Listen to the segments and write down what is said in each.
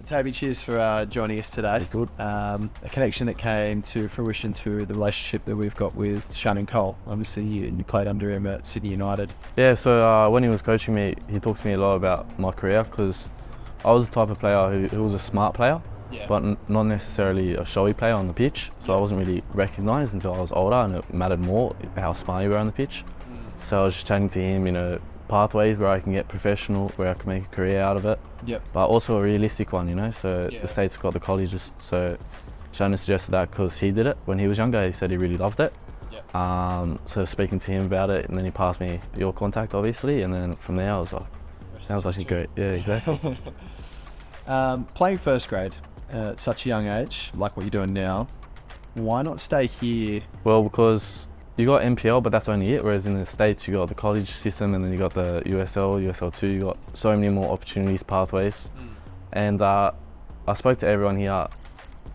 Toby, cheers for joining us today. Good. A connection that came to fruition through the relationship that we've got with Shannon Cole. Obviously, you played under him at Sydney United. Yeah, so when he was coaching me, he talked to me a lot about my career because I was the type of player who was a smart player, but not necessarily a showy player on the pitch. So I wasn't really recognised until I was older, and it mattered more how smart you were on the pitch. So I was just chatting to him, pathways where I can get professional, where I can make a career out of it. But also a realistic one, So the States got the colleges. So Shannon suggested that because he did it when he was younger. He said he really loved it. So speaking to him about it, and then he passed me your contact, obviously, and then from there I was like, sounds like great. Yeah, exactly. Playing first grade at such a young age, like what you're doing now, why not stay here? Well, because you got NPL, but that's only it. Whereas in the States, you got the college system, and then you got the USL, USL2. You got so many more opportunities, pathways. And I spoke to everyone here.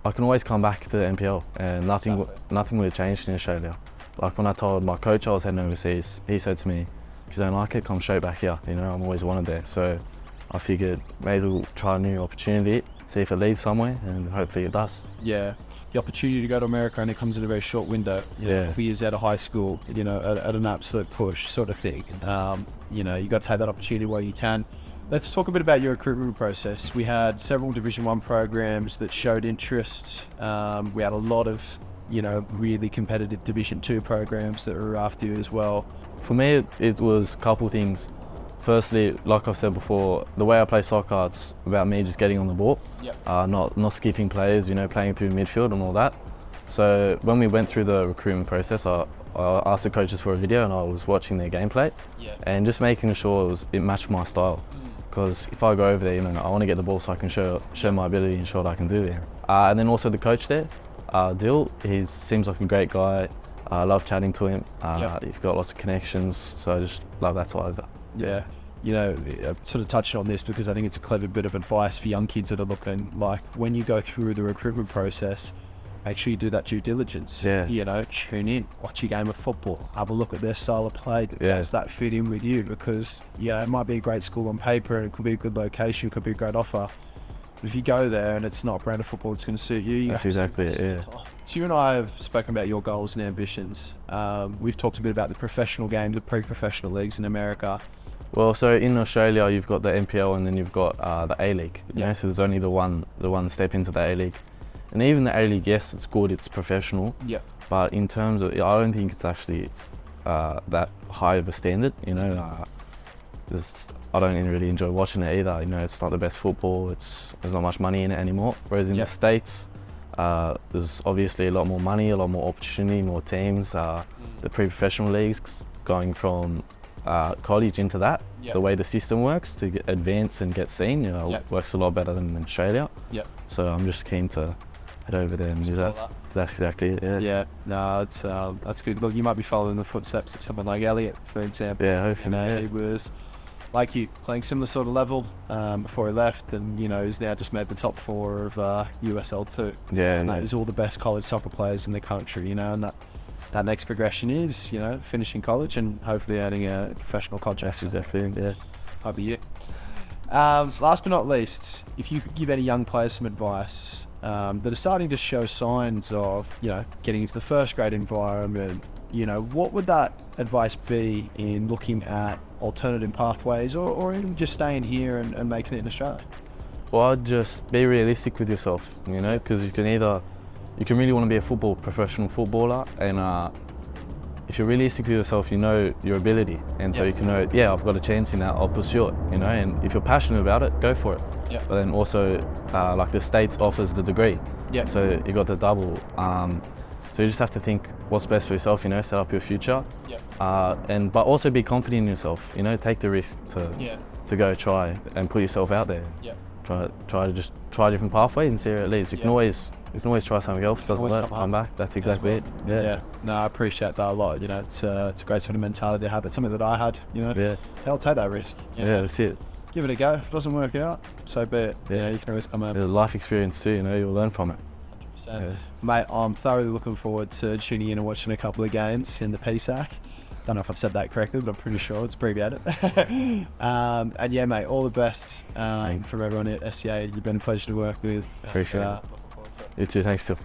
I can always come back to the NPL, and nothing would have changed in Australia. Like when I told my coach I was heading overseas, he said to me, "If you don't like it, come straight back here. I'm always wanted there." So I figured, may as well try a new opportunity, see if it leads somewhere, and hopefully it does. Yeah. The opportunity to go to America, and it comes in a very short window. A couple years out of high school, at an absolute push sort of thing. You got to take that opportunity while you can. Let's talk a bit about your recruitment process. We had several Division 1 programs that showed interest. We had a lot of, really competitive Division 2 programs that were after you as well. For me, it was a couple things. Firstly, like I've said before, the way I play soccer, it's about me just getting on the ball, not skipping players, playing through midfield and all that. So when we went through the recruitment process, I asked the coaches for a video, and I was watching their gameplay and just making sure it matched my style. Because if I go over there, I want to get the ball so I can show my ability and show what I can do there. And then also the coach there, Dill, he seems like a great guy. I love chatting to him. He's got lots of connections, so I just love that side of it. Yeah, sort of touched on this because I think it's a clever bit of advice for young kids that are looking. Like when you go through the recruitment process, make sure you do that due diligence. Tune in, watch a game of football, have a look at their style of play. Does that fit in with you? Because it might be a great school on paper, and it could be a good location, it could be a great offer. But if you go there and it's not a brand of football that's going to suit you, that's exactly it. Yeah. So you and I have spoken about your goals and ambitions. We've talked a bit about the professional game, the pre-professional leagues in America. Well, so in Australia, you've got the NPL, and then you've got the A-League. So there's only the one step into the A-League. And even the A-League, yes, it's good, it's professional. But in terms of, I don't think it's actually that high of a standard. I don't really enjoy watching it either. It's not the best football. There's not much money in it anymore. Whereas in the States, there's obviously a lot more money, a lot more opportunity, more teams. The pre-professional leagues going from college into that, the way the system works to advance and get seen, works a lot better than in Australia. So I'm just keen to head over there and do that. That's exactly it. No, that's good. Look, you might be following the footsteps of someone like Elliot, for example. Hopefully. He was like you, playing similar sort of level before he left, and he's now just made the top 4 of USL2. He's all the best college soccer players in the country, and that next progression is, finishing college and hopefully earning a professional contract. That's exactly it, That'd be it. Last but not least, if you could give any young players some advice that are starting to show signs of, getting into the first grade environment, what would that advice be in looking at alternative pathways or even just staying here and making it in Australia? Well, I'd just be realistic with yourself, because you can really want to be a professional footballer, and if you're realistic with yourself, your ability, and so you can know, I've got a chance in that, I'll pursue it, and if you're passionate about it, go for it. But then also, like the States offers the degree, so you got the double. So you just have to think what's best for yourself, set up your future, but also be confident in yourself, take the risk to go try and put yourself out there. Try to just try different pathways and see where it leads. You can always try something else. Doesn't work, come back. That's exactly it. No, I appreciate that a lot. It's a great sort of mentality to have. It's something that I had. I'll take that risk. That's it. Give it a go. If it doesn't work out, so be it. You can always come out. It's a life experience too. You'll learn from it. 100%. Mate, I'm thoroughly looking forward to tuning in and watching a couple of games in the PSAC. Don't know if I've said that correctly, but I'm pretty sure it's abbreviated. And yeah, mate, all the best from everyone at SCA. You've been a pleasure to work with. Appreciate it. You too. Thanks, Phil.